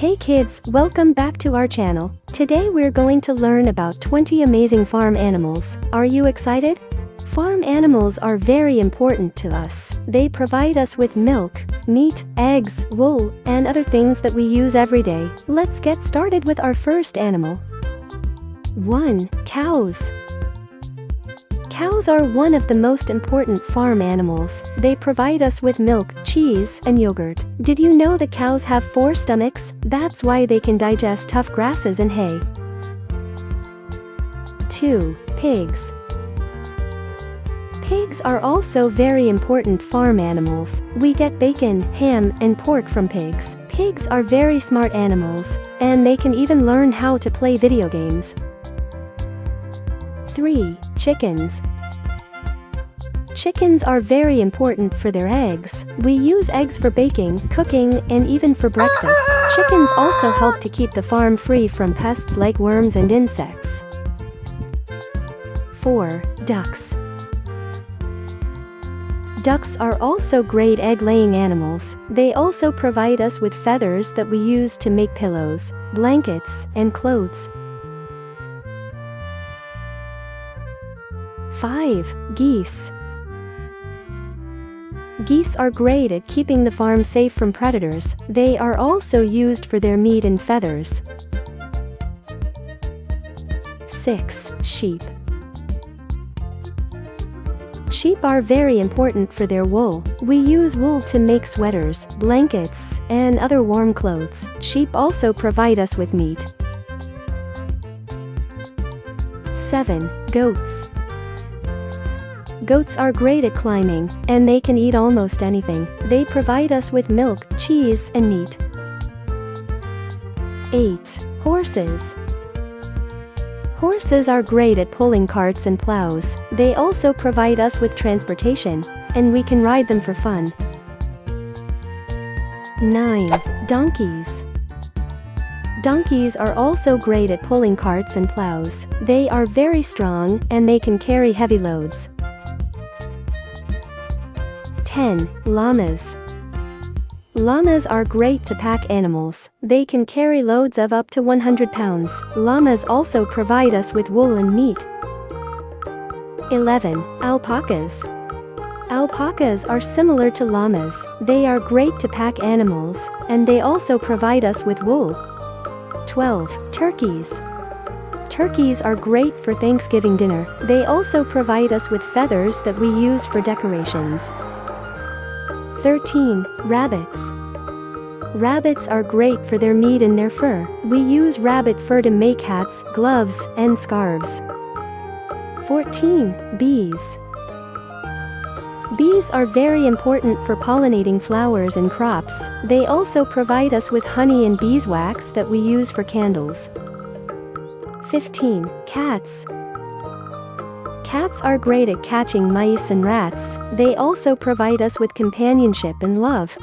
Hey kids, welcome back to our channel. Today we're going to learn about 20 amazing farm animals. Are you excited? Farm animals are very important to us. They provide us with milk, meat, eggs, wool, and other things that we use every day. Let's get started with our first animal. 1. Cows. Cows are one of the most important farm animals. They provide us with milk, cheese, and yogurt. Did you know that cows have 4 stomachs? That's why they can digest tough grasses and hay. 2. Pigs. Pigs are also very important farm animals. We get bacon, ham, and pork from pigs. Pigs are very smart animals, and they can even learn how to play video games. 3. Chickens. Chickens are very important for their eggs. We use eggs for baking, cooking, and even for breakfast. Chickens also help to keep the farm free from pests like worms and insects. 4. Ducks. Ducks are also great egg-laying animals. They also provide us with feathers that we use to make pillows, blankets, and clothes. 5. Geese. Geese are great at keeping the farm safe from predators. They are also used for their meat and feathers. 6. Sheep. Sheep are very important for their wool. We use wool to make sweaters, blankets, and other warm clothes. Sheep also provide us with meat. 7. Goats. Goats are great at climbing, and they can eat almost anything. They provide us with milk, cheese, and meat. 8. Horses. Horses are great at pulling carts and plows. They also provide us with transportation, and we can ride them for fun. 9. Donkeys. Donkeys are also great at pulling carts and plows. They are very strong, and they can carry heavy loads. 10. Llamas. Llamas are great to pack animals. They can carry loads of up to 100 pounds. Llamas also provide us with wool and meat. 11. Alpacas. Alpacas are similar to llamas. They are great to pack animals, and they also provide us with wool. 12. Turkeys. Turkeys are great for Thanksgiving dinner. They also provide us with feathers that we use for decorations. 13. Rabbits. Rabbits are great for their meat and their fur. We use rabbit fur to make hats, gloves, and scarves. 14. Bees. Bees are very important for pollinating flowers and crops. They also provide us with honey and beeswax that we use for candles. 15. Cats. Cats are great at catching mice and rats. They also provide us with companionship and love.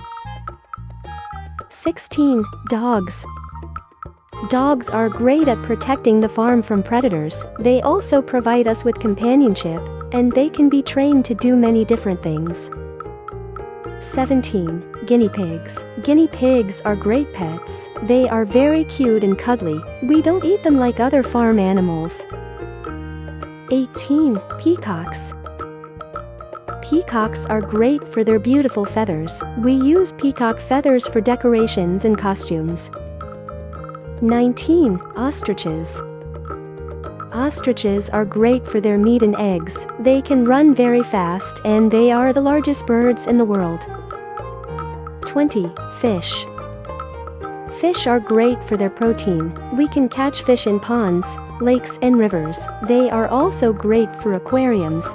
16. Dogs. Dogs are great at protecting the farm from predators. They also provide us with companionship, and they can be trained to do many different things. 17. Guinea pigs. Guinea pigs are great pets. They are very cute and cuddly. We don't eat them like other farm animals. 18. Peacocks. Peacocks are great for their beautiful feathers. We use peacock feathers for decorations and costumes. 19. Ostriches. Ostriches are great for their meat and eggs. They can run very fast, and they are the largest birds in the world. 20. Fish. Fish are great for their protein. We can catch fish in ponds, lakes, and rivers. They are also great for aquariums.